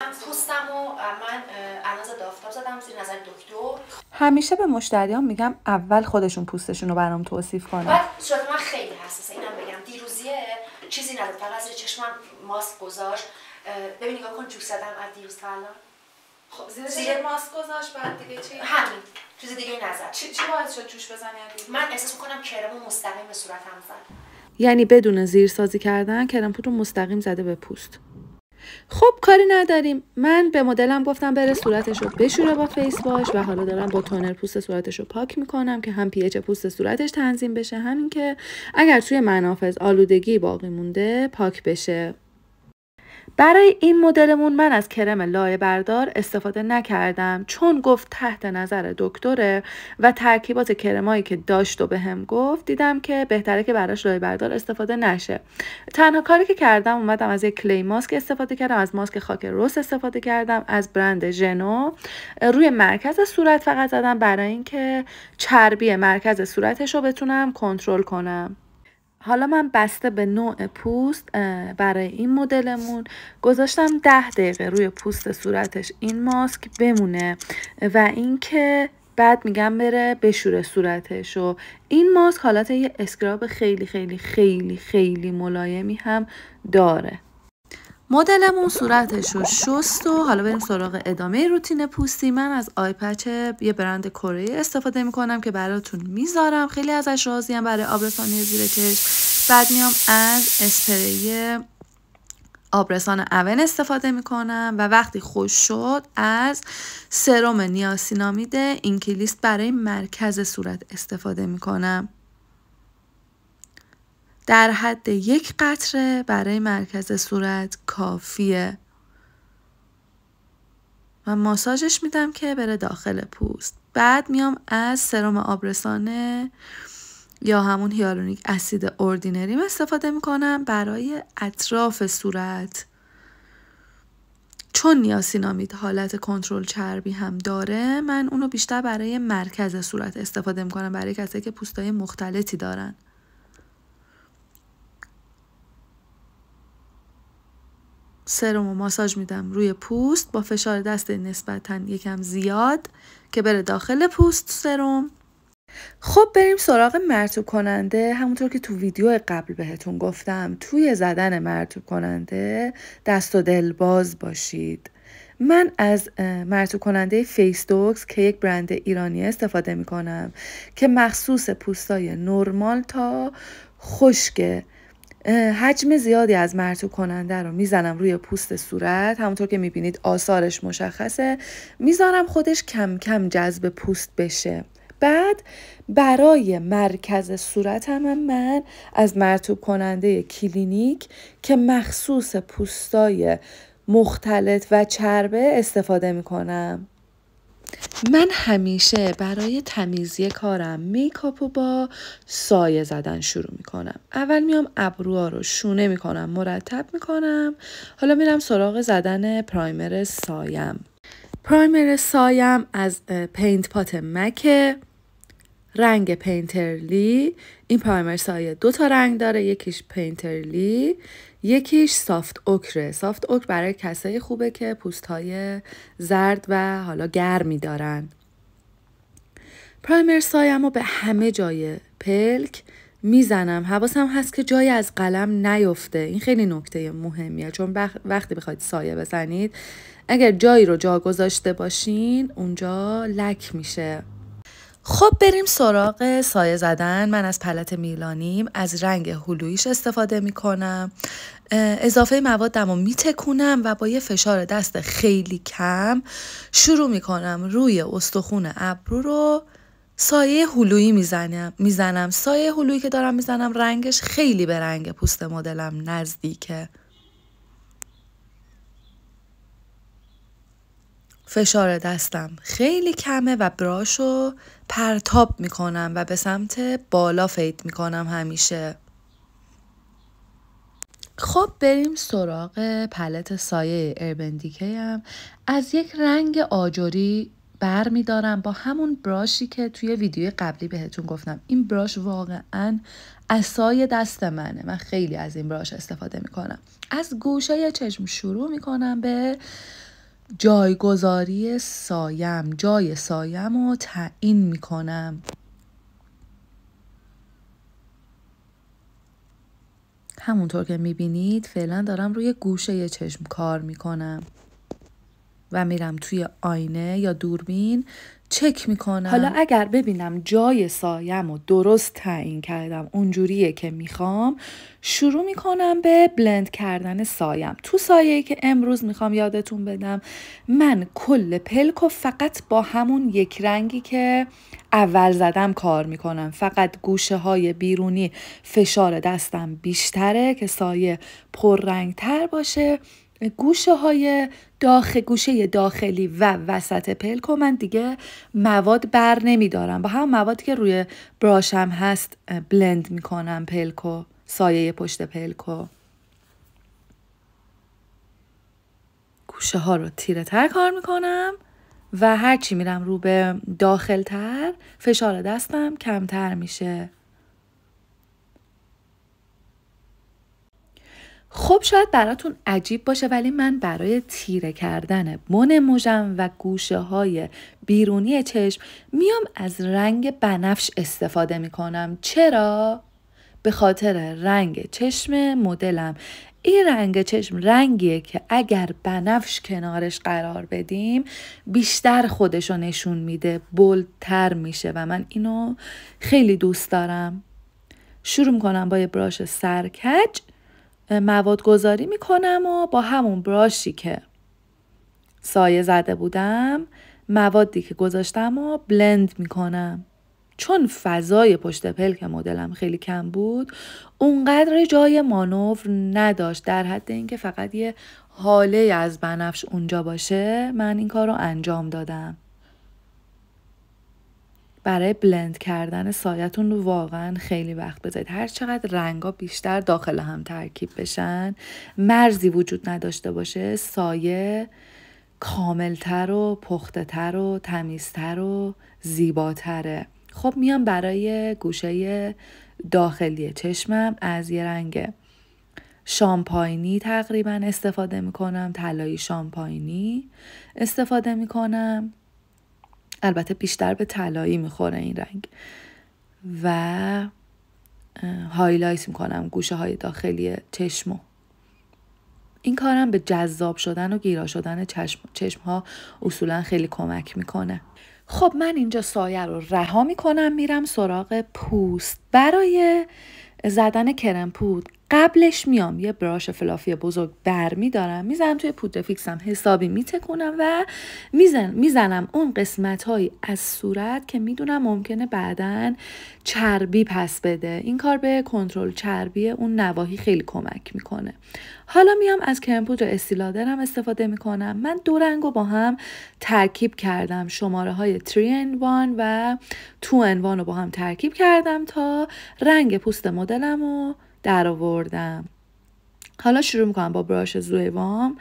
پوستمو من اناز دافتاب زدم زیر نظر دکتر. همیشه به مشتریان میگم اول خودشون پوستشون رو برام توصیف کنن. بعد صورت من خیلی حساسه، اینم بگم دیروزیه چیزی نداره، فقط زیر چشمم ماسک گذاشت. ببین نگاه کن جوش زدم از دیروز تا الان. خب زیر ماسک گذاشت، بعد دیگه چی؟ همین چیز دیگه نزد. چی باعث شد جوش بزنی از من احساس میکنم کرمو مستقیم به صورتم زد. یعنی بدون زیرسازی کردن کرم پودر رو مستقیم زده به پوست. خب کاری نداریم، من به مدلم گفتم بره صورتش رو بشوره با فیس واش و حالا دارم با تونر پوست صورتش رو پاک میکنم که هم پی اچ پوست صورتش تنظیم بشه، همین که اگر توی منافذ آلودگی باقی مونده پاک بشه. برای این مدلمون من از کرم لایه بردار استفاده نکردم چون گفت تحت نظر دکتره و ترکیبات کرمایی که داشت و بهم گفت دیدم که بهتره که براش لایه بردار استفاده نشه. تنها کاری که کردم اومدم از یک کلی ماسک استفاده کردم، از ماسک خاک رس استفاده کردم از برند ژنو، روی مرکز صورت فقط زدم برای اینکه چربی مرکز صورتش رو بتونم کنترل کنم. حالا من بسته به نوع پوست برای این مدلمون گذاشتم 10 دقیقه روی پوست صورتش این ماسک بمونه و اینکه بعد میگم بره بشوره صورتش. و این ماسک حالت یه اسکراب خیلی خیلی خیلی خیلی ملایمی هم داره. مدلمون صورتش رو شست و حالا بریم سراغ ادامه روتین پوستی. من از آی پچ یه برند کره استفاده میکنم که براتون میذارم، خیلی ازش راضیم برای آبرسانی زیر چشم. بعد میام از اسپری آبرسان اون استفاده میکنم و وقتی خوش شد از سرم نیاسینامید اینکلیست برای مرکز صورت استفاده میکنم. در حد 1 قطره برای مرکز صورت کافیه و ماساژش میدم که بره داخل پوست. بعد میام از سرم آبرسانه یا همون هیالورونیک اسید اوردینریم استفاده میکنم برای اطراف صورت، چون نیاسینامید حالت کنترل چربی هم داره من اونو بیشتر برای مرکز صورت استفاده میکنم، برای کسایی که پوستای مختلطی دارن. سرم و ماساژ میدم روی پوست با فشار دست نسبتاً یکم زیاد که بره داخل پوست سرم. خب بریم سراغ مرطوب کننده. همونطور که تو ویدیو قبل بهتون گفتم توی زدن مرطوب کننده دست و دل باز باشید. من از مرطوب کننده فیس دوکس که یک برند ایرانی استفاده میکنم که مخصوص پوستای نرمال تا خشک. حجم زیادی از مرطوب کننده رو میزنم روی پوست صورت، همونطور که میبینید آثارش مشخصه، میذارم خودش کم کم جذب پوست بشه. بعد برای مرکز صورتم من از مرطوب کننده کلینیک که مخصوص پوستای مختلط و چربه استفاده میکنم. من همیشه برای تمیزی کارم میکاپو با سایه زدن شروع میکنم. اول میام ابروها رو شونه میکنم، مرتب میکنم. حالا میرم سراغ زدن پرایمر سایم. پرایمر سایم از پینت پات مکه، رنگ پینترلی. این پرایمر سایه 2 تا رنگ داره، یکیش پینترلی یکیش سافت اوکره. سافت اوک برای کسای خوبه که پوستهای زرد و حالا گرمی دارن. پرایمر سایم رو به همه جای پلک میزنم، حواسم هست که جای از قلم نیفته. این خیلی نکته مهمیه، چون وقتی بخواید سایه بزنید اگر جایی رو جا گذاشته باشین اونجا لک میشه. خب بریم سراغ سایه زدن. من از پلت میلانیم از رنگ هلویش استفاده میکنم. اضافه موادم رو میتکونم و با یه فشار دست خیلی کم شروع میکنم روی استخون ابرو رو سایه هلویی میزنم. سایه هلویی که دارم میزنم رنگش خیلی به رنگ پوست مدلم نزدیکه. فشار دستم خیلی کمه و براشو پرتاب میکنم و به سمت بالا فید میکنم همیشه. خب بریم سراغ پلت سایه اربن دیکی. هم از یک رنگ آجری بر میدارم با همون براشی که توی ویدیو قبلی بهتون گفتم. این براش واقعا عصای دست منه، من خیلی از این براش استفاده میکنم. از گوشه چشم شروع میکنم به جایگذاری سایم، جای سایم رو تعیین میکنم. همونطور که میبینید فعلا دارم روی گوشه چشم کار میکنم و میرم توی آینه یا دوربین چک میکنم. حالا اگر ببینم جای سایم رو درست تعیین کردم، اونجوریه که میخوام، شروع میکنم به بلند کردن سایم. تو سایه‌ای که امروز میخوام یادتون بدم، من کل پلکو فقط با همون یک رنگی که اول زدم کار میکنم. فقط گوشه های بیرونی فشار دستم بیشتره که سایه پررنگ تر باشه. گوشه داخلی و وسط پلکو من دیگه مواد بر نمیدارم، با هم موادی که روی براشم هست بلند میکنم پلکو، سایه پشت پلکو. گوشه ها رو تیره تر کار میکنم و هرچی میرم رو به داخل تر فشار دستم کمتر میشه. خب شاید براتون عجیب باشه ولی من برای تیره کردن بن مژم و گوشه های بیرونی چشم میام از رنگ بنفش استفاده میکنم. چرا؟ به خاطر رنگ چشم مدلم. این رنگ چشم رنگیه که اگر بنفش کنارش قرار بدیم بیشتر خودشو نشون میده، بولدتر میشه و من اینو خیلی دوست دارم. شروع میکنم با یه براش سرکج مواد گذاری میکنم و با همون براشی که سایه زده بودم موادی که گذاشتم و بلند میکنم. چون فضای پشت پلک مدلم خیلی کم بود اونقدر جای مانور نداشت، در حد اینکه فقط یه هاله از بنفش اونجا باشه من این کار رو انجام دادم. برای بلند کردن سایتون رو واقعا خیلی وقت بذارید. هر چقدر رنگا بیشتر داخل هم ترکیب بشن، مرزی وجود نداشته باشه، سایه کاملتر و پخته‌تر و تمیزتر و زیباتره. خب میام برای گوشه داخلی چشمم از یه رنگ شامپاینی تقریبا استفاده میکنم، طلایی شامپاینی استفاده میکنم. البته بیشتر به طلایی میخوره این رنگ و هایلایت میکنم گوشه های داخلی چشمو. این کارم به جذاب شدن و گیرا شدن چشم ها اصولا خیلی کمک میکنه. خب من اینجا سایه رو رها میکنم، میرم سراغ پوست. برای زدن کرم پود قبلش میام یه براش فلافی بزرگ برمیدارم، میزنم توی پودر فیکسم، حسابی میتکونم و میزنم اون قسمت هایی از صورت که میدونم ممکنه بعدن چربی پس بده. این کار به کنترل چربی اون نواحی خیلی کمک میکنه. حالا میام از کرم پودر استیلادرم استفاده میکنم. من دو رنگو با هم ترکیب کردم، شماره های 3N1 و 2N1 رو با هم ترکیب کردم تا رنگ پوست مدلم رو در آوردم. حالا شروع میکنم با براش زویوام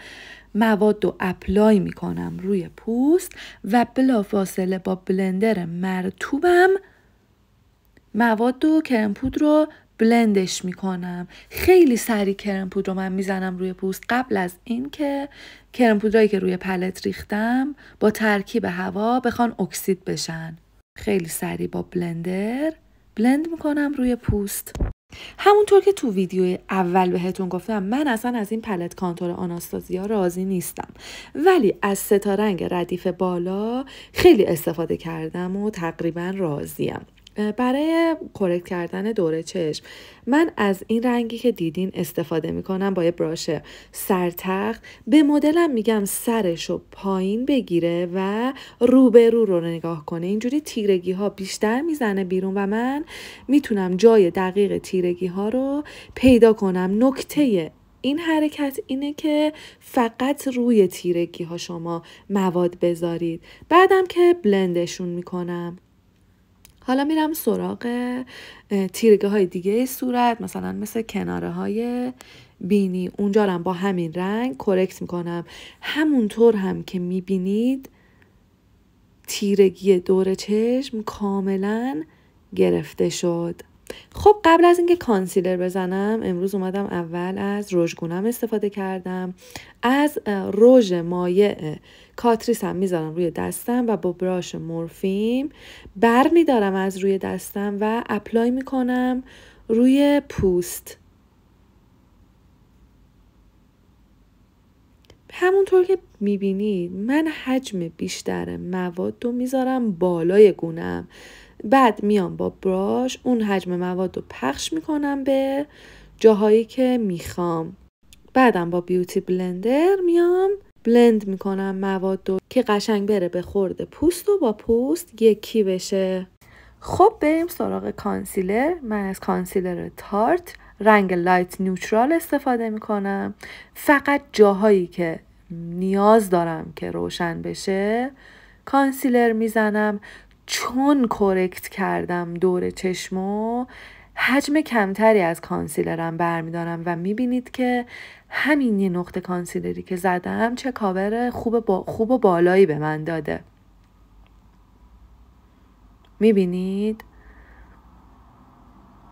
مواد رو اپلای میکنم روی پوست و بلافاصله با بلندر مرطوبم مواد و کرم پودر رو بلندش میکنم. خیلی سریع کرم پودر رو من میزنم روی پوست قبل از این که کرم پودرایی که روی پلت ریختم با ترکیب هوا بخوان اکسید بشن. خیلی سریع با بلندر بلند میکنم روی پوست. همونطور که تو ویدیو اول بهتون گفتم من اصلا از این پلت کانتور آناستازیا راضی نیستم، ولی از 3 تا رنگ ردیف بالا خیلی استفاده کردم و تقریبا راضیم. برای کرکت کردن دور چشم من از این رنگی که دیدین استفاده میکنم با یه براش سرتخت. به مدلم میگم سرشو پایین بگیره و روبرو رو نگاه کنه، اینجوری تیرگی ها بیشتر میزنه بیرون و من میتونم جای دقیق تیرگی ها رو پیدا کنم. نکته این حرکت اینه که فقط روی تیرگی ها شما مواد بذارید. بعدم که بلندشون میکنم حالا میرم سراغ تیرگی های دیگه صورت، مثلا مثل کناره های بینی، اونجا رو با همین رنگ کرکت میکنم. همونطور هم که میبینید تیرگی دور چشم کاملا گرفته شد. خب قبل از اینکه کانسیلر بزنم امروز اومدم اول از رژگونم استفاده کردم. از رژ مایع کاتریسم میذارم روی دستم و با براش مورفیم بر میدارم از روی دستم و اپلای میکنم روی پوست. همونطور که میبینید من حجم بیشتر مواد رو میذارم بالای گونم، بعد میام با براش اون حجم مواد رو پخش میکنم به جاهایی که میخوام. بعدم با بیوتی بلندر میام بلند میکنم مواد رو که قشنگ بره به خورد پوست و با پوست یکی بشه. خب بریم سراغ کانسیلر. من از کانسیلر تارت رنگ لایت نیوترال استفاده میکنم. فقط جاهایی که نیاز دارم که روشن بشه کانسیلر میزنم. چون کرکت کردم دور چشمو حجم کمتری از کانسیلرم برمیدارم و میبینید که همین یه نقطه کانسیلری که زدم چه کاور خوب و بالایی به من داده. میبینید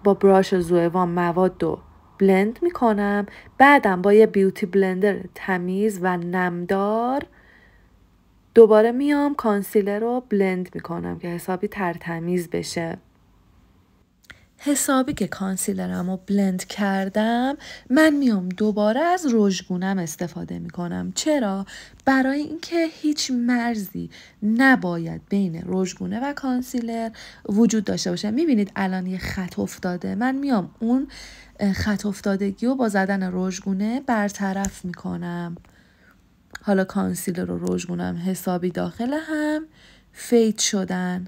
با براش زوئوان مواد رو بلند میکنم، بعدم با یه بیوتی بلندر تمیز و نمدار دوباره میام کانسیلر رو بلند میکنم که حسابی ترتمیز بشه. حسابی که کانسیلرم رو بلند کردم من میام دوباره از رژگونم استفاده میکنم. چرا؟ برای اینکه هیچ مرزی نباید بین رژگونه و کانسیلر وجود داشته باشه. میبینید الان یه خط افتاده، من میام اون خط افتادگی رو با زدن رژگونه برطرف میکنم. حالا کانسیلر و رژگونم حسابی داخل هم فید شدن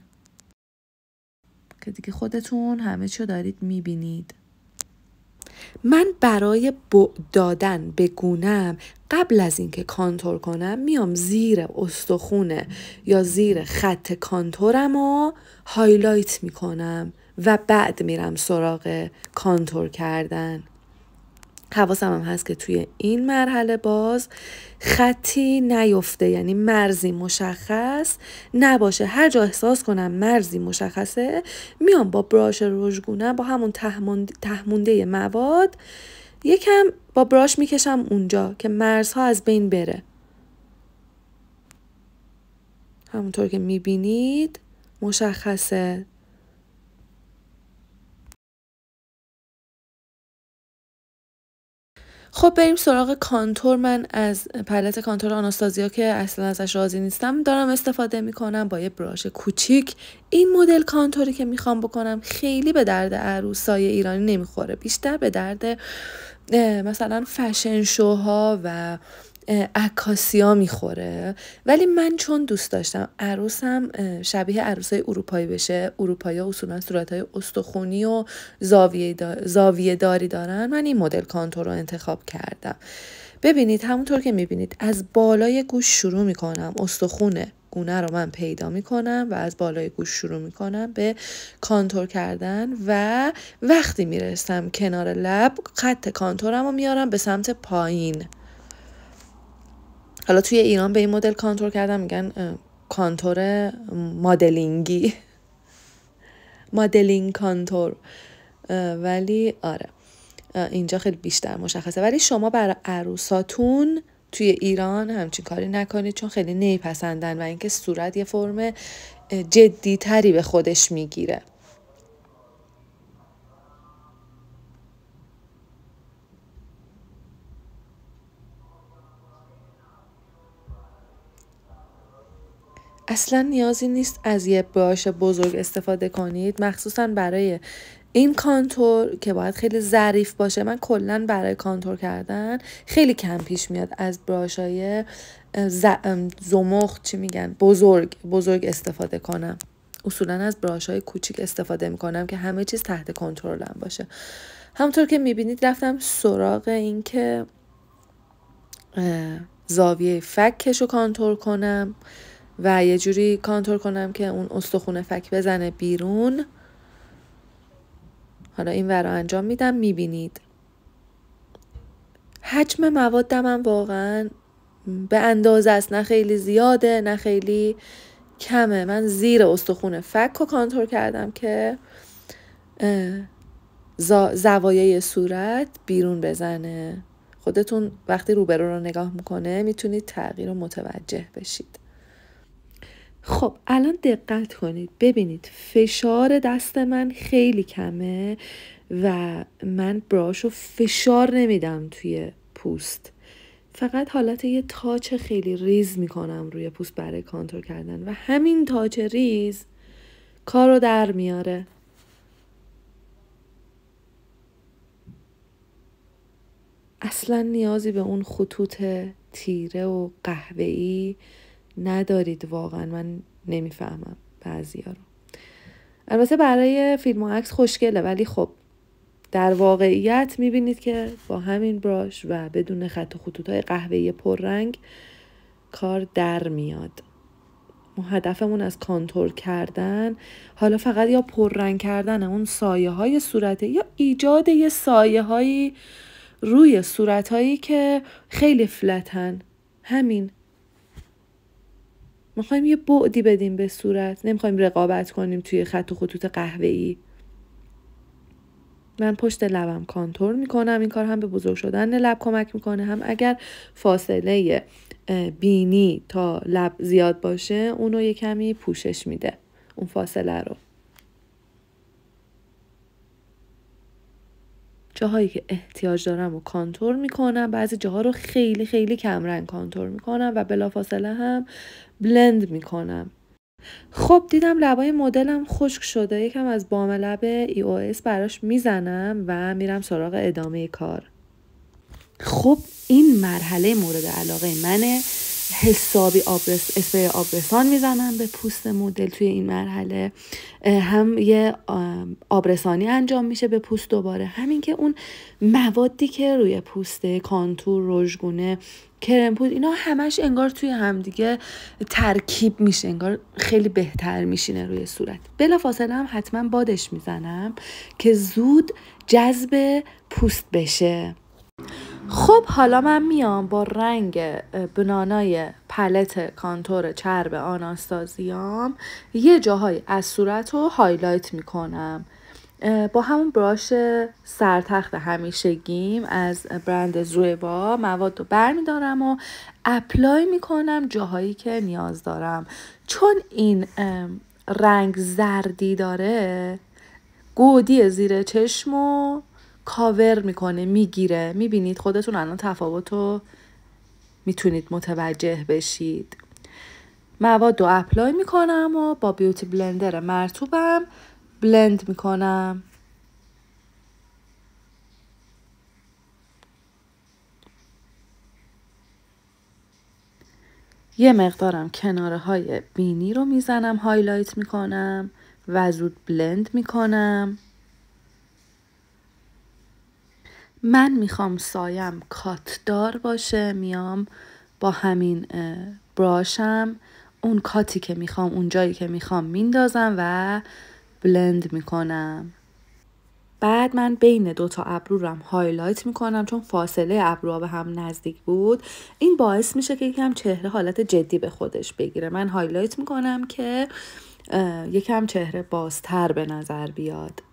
که دیگه خودتون همه چی دارید میبینید. من برای دادن به گونم قبل از اینکه کانتور کنم میام زیر استخونه یا زیر خط کانتورم رو هایلایت میکنم و بعد میرم سراغ کانتور کردن. حواسم هم هست که توی این مرحله باز خطی نیفته، یعنی مرزی مشخص نباشه. هر جا احساس کنم مرزی مشخصه میام با براش رژگونم با همون تهمونده مواد یکم با براش میکشم اونجا که مرزها از بین بره. همونطور که میبینید مشخصه. خب بریم سراغ کانتور. من از پلت کانتور آناستازیا که اصلا ازش راضی نیستم دارم استفاده میکنم با یه براش کوچیک. این مدل کانتوری که میخوام بکنم خیلی به درد عروسای ایرانی نمیخوره، بیشتر به درد مثلا فشن شوها و عکاسیا میخوره. ولی من چون دوست داشتم عروسم شبیه عروسای اروپایی بشه، اروپایی‌ها اصولا صورتهای استخونی و زاویه داری دارن، من این مدل کانتور رو انتخاب کردم. ببینید همونطور که میبینید از بالای گوش شروع میکنم، استخون گونه رو من پیدا میکنم و از بالای گوش شروع میکنم به کانتور کردن و وقتی میرسم کنار لب خط کانتورم رو میارم به سمت پایین. حالا توی ایران به این مدل کانتور کردن میگن کانتور مدلینگی، مدلینگ کانتور، ولی آره اینجا خیلی بیشتر مشخصه. ولی شما برای عروساتون توی ایران همچین کاری نکنید چون خیلی نمیپسندن و اینکه صورت یه فرم جدی تری به خودش میگیره. اصلا نیازی نیست از یه براش بزرگ استفاده کنید، مخصوصا برای این کانتور که باید خیلی ظریف باشه. من کلا برای کانتور کردن خیلی کم پیش میاد از براشای زمخت چی میگن بزرگ استفاده کنم. اصولا از براشای کوچیک استفاده میکنم که همه چیز تحت کنترلم باشه. همونطور که میبینید رفتم سراغ این که زاویه فکش رو کانتور کنم و یه جوری کانتور کنم که اون استخون فک بزنه بیرون. حالا این ور رو انجام میدم. میبینید حجم موادم هم واقعا به اندازه است، نه خیلی زیاده نه خیلی کمه. من زیر استخون فک رو کانتور کردم که زوایای صورت بیرون بزنه. خودتون وقتی روبرو رو نگاه میکنه میتونید تغییر رو متوجه بشید. خب الان دقت کنید ببینید فشار دست من خیلی کمه و من براشو فشار نمیدم توی پوست، فقط حالت یه تاچ خیلی ریز میکنم روی پوست برای کانتور کردن و همین تاچ ریز کارو در میاره. اصلا نیازی به اون خطوط تیره و قهوه‌ای ندارید. واقعا من نمیفهمم بعضیا رو. البته برای فیلم و عکس خوشگله، ولی خب در واقعیت میبینید که با همین براش و بدون خط و خطوط‌های قهوه‌ای پررنگ کار در میاد. ما هدفمون از کانتور کردن حالا فقط یا پررنگ کردن اون سایه های صورته یا ایجاد یه سایه هایی روی صورت هایی که خیلی فلتن. همین. میخوایم یه بعدی بدیم به صورت، نمیخوایم رقابت کنیم توی خط و خطوط قهوه‌ای. من پشت لبم کانتور میکنم. این کار هم به بزرگ شدن لب کمک میکنه، هم اگر فاصله بینی تا لب زیاد باشه اونو یه کمی پوشش میده، اون فاصله رو. جاهایی که احتیاج دارم رو کانتور میکنم، بعضی جاها رو خیلی خیلی کمرنگ کانتور میکنم و بلافاصله هم بلند میکنم. خب دیدم لبای مدلم خشک شده، یکم از بام لب EOS براش میزنم و میرم سراغ ادامه کار. خب این مرحله مورد علاقه منه. حسابی اسپری آبرسان میزنم به پوست مدل توی این مرحله. هم یه آبرسانی انجام میشه به پوست دوباره، همین که اون موادی که روی پوست، کانتور، رژگونه، کرم پود، اینا همش انگار توی همدیگه ترکیب میشه، انگار خیلی بهتر میشینه روی صورت. بلافاصله هم حتما بادش میزنم که زود جذب پوست بشه. خب حالا من میام با رنگ بنانای پلت کانتور چرب آناستازیام یه جاهای از صورت رو هایلایت میکنم. با همون براش سرتخت همیشگیم از برند زویوا مواد رو برمیدارم و اپلای میکنم جاهایی که نیاز دارم. چون این رنگ زردی داره، گودی زیر چشمو کاور میکنه، میگیره. میبینید خودتون الان تفاوتو میتونید متوجه بشید. مواد رو اپلای میکنم و با بیوتی بلندر مرطوبم بلند میکنم. یه مقدارم کناره های بینی رو میزنم، هایلایت میکنم و زود بلند میکنم. من میخوام سایم کاتدار باشه، میام با همین براشم اون کاتی که میخوام، اون جایی که میخوام میندازم و بلند میکنم. بعد من بین دوتا ابرورم هایلایت میکنم، چون فاصله ابروها به هم نزدیک بود. این باعث میشه که یکم چهره حالت جدی به خودش بگیره. من هایلایت میکنم که یکم چهره بازتر به نظر بیاد.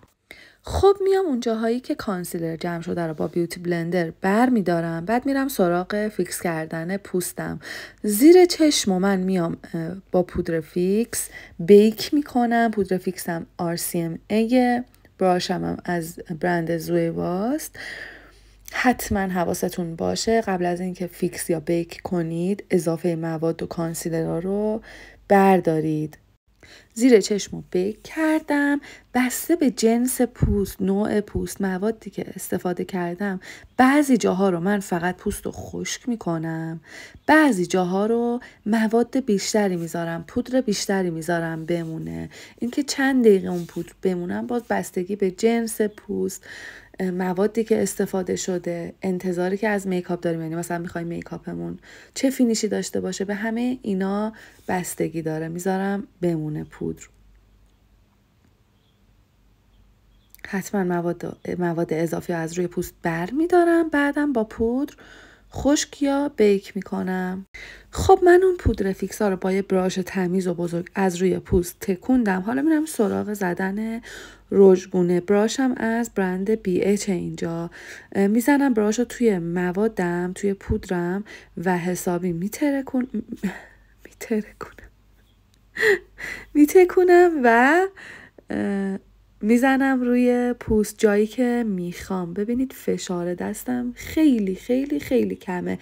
خب میام اون جاهایی که کانسیلر جمع شده رو با بیوتی بلندر بر میدارم. بعد میرم سراغ فیکس کردن پوستم. زیر چشم من میام با پودر فیکس بیک میکنم. پودر فیکسم RCMA، براشم از برند زویواست. حتما حواستون باشه قبل از اینکه فیکس یا بیک کنید اضافه مواد و کانسیلر رو بردارید. زیر چشمو بیک کردم. بسته به جنس پوست، نوع پوست، موادی که استفاده کردم، بعضی جاها رو من فقط پوست رو خشک میکنم، بعضی جاها رو مواد بیشتری میذارم، پودر بیشتری میذارم بمونه. اینکه چند دقیقه اون پودر بمونم باز بستگی به جنس پوست، موادی که استفاده شده، انتظاری که از میکاپ داریم، یعنی مثلا میخوایم میکاپمون چه فینیشی داشته باشه، به همه اینا بستگی داره. میذارم بمونه پودر. حتما مواد اضافی از روی پوست بر میدارم. بعدم با پودر خشک یا بیک میکنم. خب من اون پودر فیکسا رو با یه براش تمیز و بزرگ از روی پوست تکوندم. حالا میرم سراغ زدن رژگونه. براشم از برند BH اینجا. میزنم براش رو توی موادم، توی پودرم و حسابی میتکونم و میزنم روی پوست جایی که میخوام. ببینید فشار دستم خیلی خیلی خیلی کمه.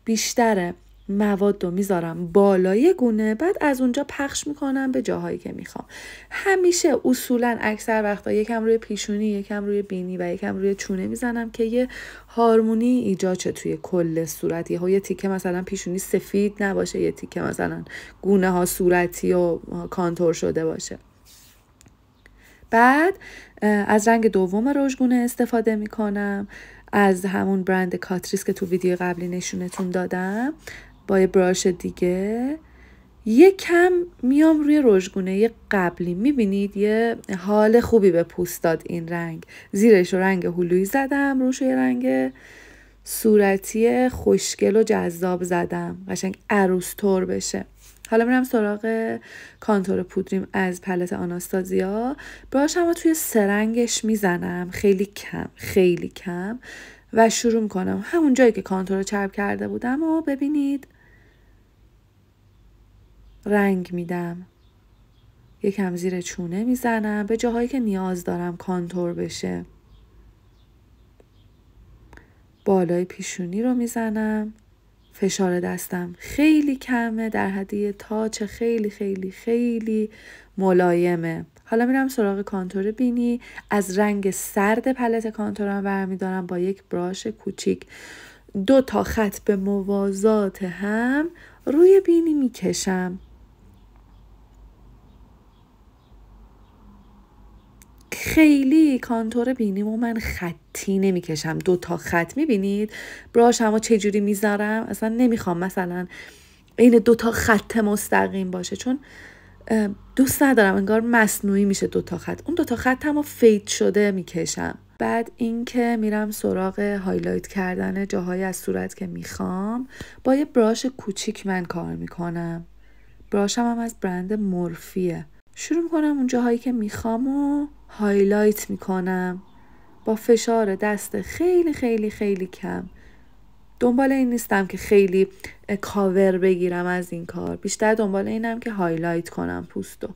بیشتر مواد رو میذارم بالای گونه، بعد از اونجا پخش میکنم به جاهایی که میخوام. همیشه اصولا اکثر وقتا یکم روی پیشونی، یکم روی بینی و یکم روی چونه میزنم که یه هارمونی ایجاد شه توی کل صورت. یه تیکه مثلا پیشونی سفید نباشه، یه تیکه مثلا گونه ها صورتی و کانتور شده باشه. بعد از رنگ دوم رژگونه استفاده میکنم، از همون برند کاتریس که تو ویدیو قبلی نشونتون دادم. با یه براش دیگه یه کم میام روی رژگونه قبلی. میبینید یه حال خوبی به پوست داد این رنگ. زیرش رو رنگ هلویی زدم، روش یه رنگ صورتی خوشگل و جذاب زدم، قشنگ عروس طور بشه. حالا میرم سراغ کانتور پودریم از پلت آناستازیا. براشم رو توی سرنگش میزنم، خیلی کم و شروع میکنم همون جایی که کانتور رو چرب کرده بودم و ببینید رنگ میدم. یکم زیر چونه میزنم به جاهایی که نیاز دارم کانتور بشه. بالای پیشونی رو میزنم. فشار دستم خیلی کمه، در حد یه تاچ خیلی خیلی خیلی ملایمه. حالا میرم سراغ کانتور بینی. از رنگ سرد پلت کانتورم برمیدارم با یک براش کوچیک 2 تا خط به موازات هم روی بینی میکشم. خیلی کانتور بینیمو من خطی نمیکشم، 2 تا خط. میبینید براش همو چجوری میذارم؟ اصلا نمیخوام مثلا این 2 تا خط مستقیم باشه، چون دوست ندارم انگار مصنوعی میشه 2 تا خط. اون 2 تا خط همو فید شده میکشم. بعد اینکه میرم سراغ هایلایت کردن جاهای از صورت که میخوام. با یه براش کوچیک من کار میکنم. براشم هم از برند مورفیه. شروع میکنم اون جاهایی که میخوام و هایلایت میکنم با فشار دست خیلی خیلی خیلی کم. دنبال این نیستم که خیلی کاور بگیرم از این کار، بیشتر دنبال اینم که هایلایت کنم پوستو.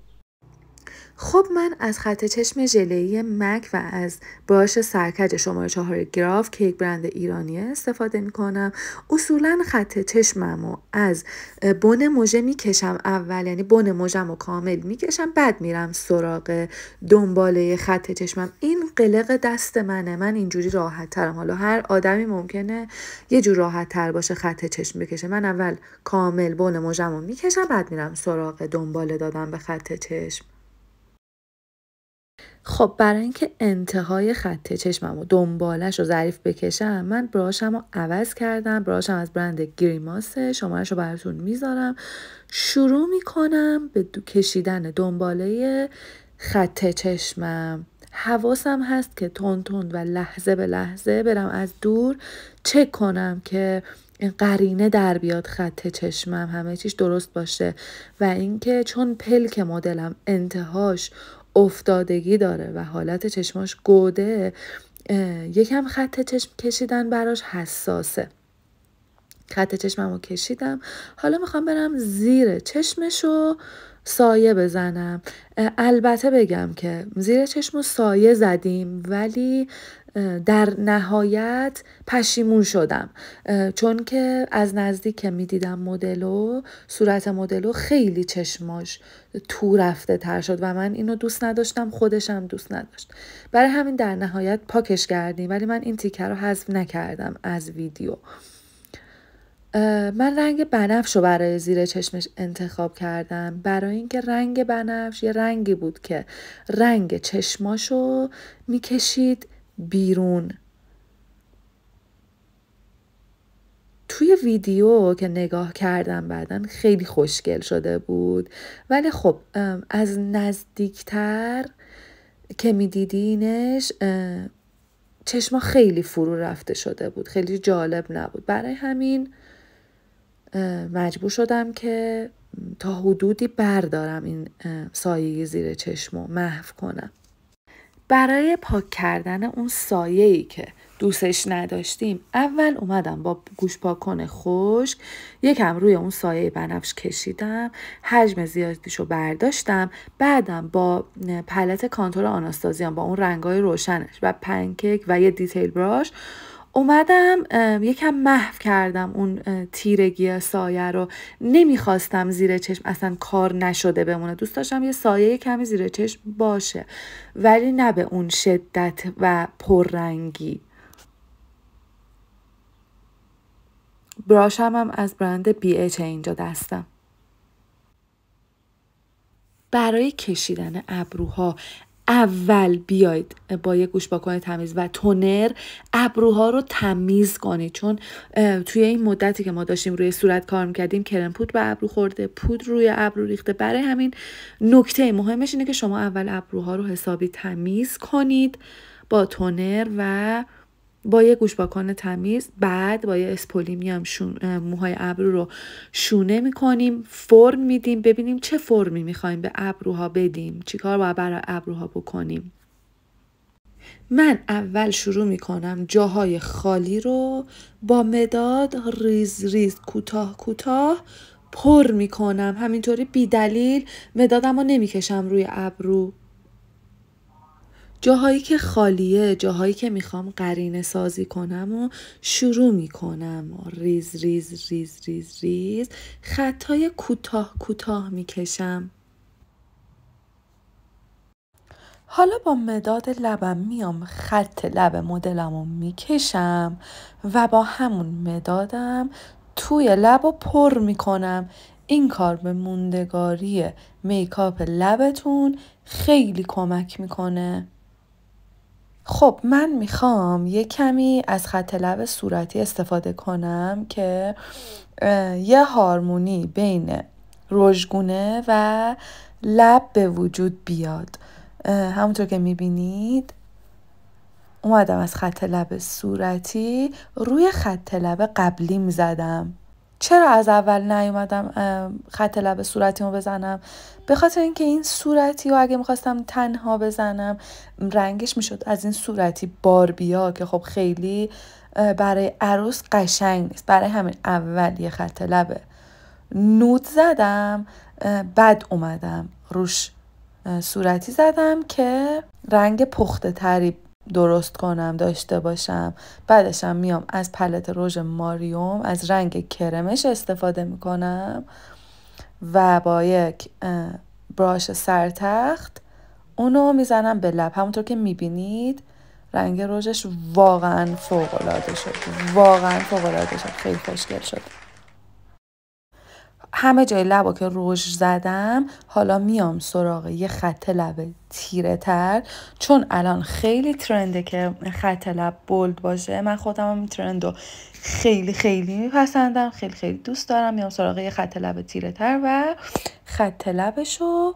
خب من از خط چشم ژله‌ای مک و از براش سرکج شماره 4 گراف که یک برند ایرانیه استفاده میکنم. اصولا خط چشممو از بن مژه میکشم اول، یعنی بن مژه‌مو کامل میکشم، بعد میرم سراغ دنباله خط چشمم. این قلق دست منه، من اینجوری راحت ترم. حالا هر آدمی ممکنه یه جور راحت تر باشه خط چشم بکشه. من اول کامل بن مژه‌مو میکشم، بعد میرم سراغ دنباله دادن به خط چشم. خب برای اینکه انتهای خط چشمم و دنبالش رو ظریف بکشم، من براشم رو عوض کردم. براشم از برند گریماسه، شمارش رو براتون میذارم. شروع میکنم به کشیدن دنباله خط چشمم. حواسم هست که تند و لحظه به لحظه برم از دور چک کنم که قرینه در بیاد خط چشمم، همه چیش درست باشه. و اینکه چون پلک مدلم انتهاش افتادگی داره و حالت چشماش گوده، یکم خط چشم کشیدن براش حساسه. خط چشممو کشیدم، حالا میخوام برم زیر چشمشو سایه بزنم. البته بگم که زیر چشمو سایه زدیم، ولی در نهایت پشیمون شدم، چون که از نزدیک که میدیدم مدلو، صورت مدلو خیلی چشماش تو رفته تر شد و من اینو دوست نداشتم، خودشم دوست نداشت. برای همین در نهایت پاکش کردیم، ولی من این تیکه رو حذف نکردم از ویدیو. من رنگ بنفش رو برای زیر چشمش انتخاب کردم، برای اینکه رنگ بنفش یه رنگی بود که رنگ چشماشو میکشید بیرون. توی ویدیو که نگاه کردم بعدن خیلی خوشگل شده بود، ولی خب از نزدیکتر که میدیدینش چشما خیلی فرو رفته شده بود، خیلی جالب نبود. برای همین مجبور شدم که تا حدودی بردارم این سایه زیر چشمو محو کنم. برای پاک کردن اون سایه‌ای که دوستش نداشتیم اول اومدم با گوش پاککن خشک یکم روی اون سایه بنفش کشیدم، حجم زیادیشو برداشتم، بعدم با پلت کانتور آناستازیان با اون رنگای روشنش و پنکیک و یه دیتیل براش اومدم یکم محو کردم اون تیرگی سایه رو. نمیخواستم زیر چشم اصلا کار نشده بمونه، دوست داشتم یه سایه کمی زیر چشم باشه ولی نه به اون شدت و پررنگی. براشم هم از برند BH اینجا دستم. برای کشیدن ابروها اول بیاید با یه گوش پاککن تمیز و تونر ابروها رو تمیز کنید، چون توی این مدتی که ما داشتیم روی صورت کار میکردیم کرم پودر به ابرو خورده، پودر روی ابرو ریخته. برای همین نکته مهمش اینه که شما اول ابروها رو حسابی تمیز کنید با تونر و با یه گوش پاککن تمیز. بعد با یه اسپولی میام موهای ابرو رو شونه میکنیم، فرم میدیم، ببینیم چه فرمی میخوایم به ابروها بدیم، چی کار باید برای ابروها بکنیم. من اول شروع میکنم جاهای خالی رو با مداد ریز ریز کوتاه کوتاه پر میکنم. همینطوری بی دلیل مدادم رو نمیکشم روی ابرو. جاهایی که خالیه، جاهایی که میخوام قرینه سازی کنم و شروع میکنم ریز ریز ریز ریز ریز خطای کوتاه کوتاه میکشم. حالا با مداد لبم میام خط لب مدلمو میکشم و با همون مدادم توی لبو پر میکنم. این کار به موندگاری میکاپ لبتون خیلی کمک میکنه. خب من میخوام یه کمی از خط لب صورتی استفاده کنم که یه هارمونی بین رژگونه و لب به وجود بیاد. همونطور که میبینید اومدم از خط لب صورتی روی خط لب قبلیم زدم. چرا از اول نیومدم خط لب صورتیمو بزنم؟ به خاطر اینکه این صورتی و اگه میخواستم تنها بزنم رنگش میشد از این صورتی باربیا که خب خیلی برای عروس قشنگ نیست. برای همین اول یه خط لب نود زدم، بعد اومدم روش صورتی زدم که رنگ پخته تری درست کنم داشته باشم. بعدشم میام از پلت رژ ماریوم از رنگ کرمش استفاده میکنم و با یک براش سرتخت اونو میزنم به لب. همونطور که میبینید رنگ رژش واقعا فوق‌العاده شد، واقعا فوق‌العاده شد، خیلی خوشگل شد. همه جای لبا که رژ زدم حالا میام سراغ یه خط لب تیره تر، چون الان خیلی ترنده که خط لب بولد باشه. من خودم هم این ترند رو خیلی خیلی میپسندم، خیلی خیلی دوست دارم. میام سراغ یه خط لب تیره تر و خط لبش رو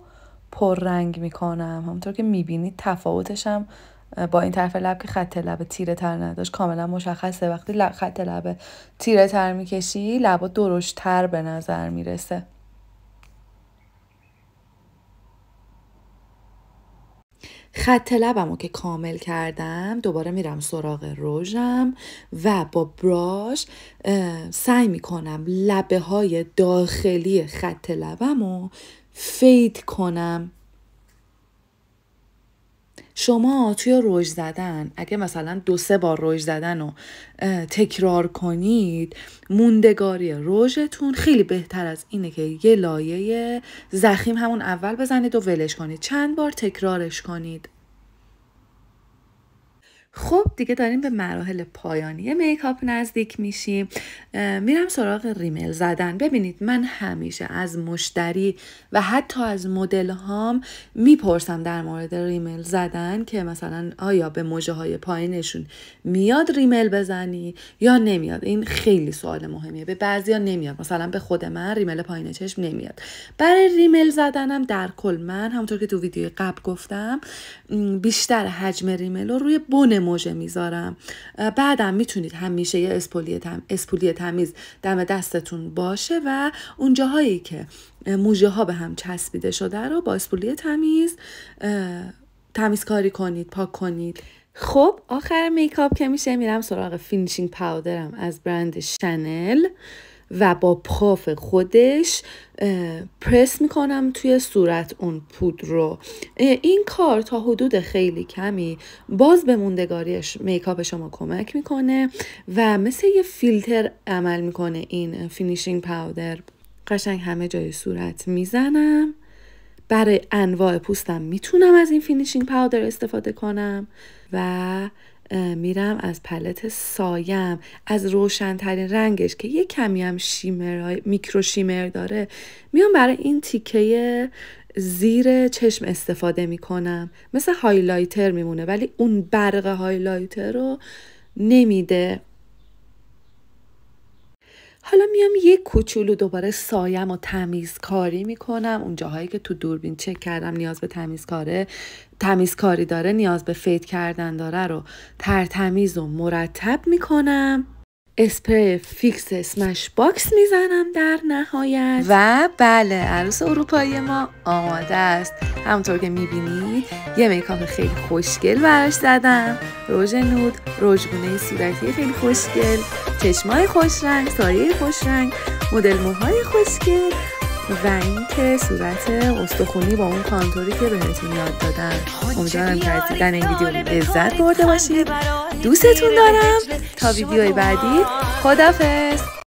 پررنگ میکنم. همونطور که میبینید تفاوتش هم با این طرف لب که خط لب تیره تر نداشت کاملا مشخصه. وقتی خط لب تیره تر میکشی لبا درشت تر به نظر میرسه. خط لبمو که کامل کردم دوباره میرم سراغ رژم و با براش سعی میکنم لبه های داخلی خط لبمو فید کنم. شما توی رژ زدن اگه مثلا 2-3 بار رژ زدن رو تکرار کنید موندگاری رژتون خیلی بهتر از اینه که یه لایه ضخیم همون اول بزنید و ولش کنید. چند بار تکرارش کنید. خب دیگه داریم به مراحل پایانی میکاپ نزدیک میشیم. میرم سراغ ریمل زدن. ببینید من همیشه از مشتری و حتی از مدل هام میپرسم در مورد ریمل زدن که مثلا آیا به مژه های پایینشون میاد ریمل بزنی یا نمیاد. این خیلی سوال مهمیه. به بعضیا نمیاد، مثلا به خود من ریمل پایین چشم نمیاد. برای ریمل زدنم در کل من همونطور که تو ویدیو قبل گفتم بیشتر حجم ریمل رو روی بن موژه میذارم. بعدم میتونید همیشه یه اسپولی تمیز دم دستتون باشه و اون جاهایی که موژه ها به هم چسبیده شده رو با اسپولی تمیزکاری کنید، پاک کنید. خب آخر میکاپ که میشه میرم سراغ فینیشینگ پاودرم از برند شنل و با پاف خودش پرس میکنم توی صورت اون پودر رو. این کار تا حدود خیلی کمی باز به موندگاری میکاپ شما کمک میکنه و مثل یه فیلتر عمل میکنه. این فینیشینگ پاودر قشنگ همه جای صورت میزنم. برای انواع پوستم میتونم از این فینیشینگ پاودر استفاده کنم و میرم از پلت سایم از روشن‌ترین رنگش که یه کمی هم میکرو شیمر داره میام برای این تیکه زیر چشم استفاده میکنم. مثل هایلایتر میمونه ولی اون برق هایلایتر رو نمیده. حالا میام یک کوچولو دوباره سایم و تمیزکاری میکنم. اون جاهایی که تو دوربین چک کردم نیاز به تمیزکاری داره، نیاز به فید کردن داره رو ترتمیز و مرتب میکنم. اسپری فیکس اسمش باکس میزنم در نهایت و بله عروس اروپایی ما آماده است. همونطور که میبینید یه میکاپ خیلی خوشگل براش زدم. رژ نود، رژگونه صورتی خیلی خوشگل، چشمای خوش رنگ، سایه خوش رنگ، مدل موهای خوشگل و اینکه صورت استخونی با اون کانتوری که بهتون یاد دادم. امیدوارم که از دیدن این ویدیو لذت برده باشید. دوستتون دارم. تا ویدیوی بعدی خداحافظ.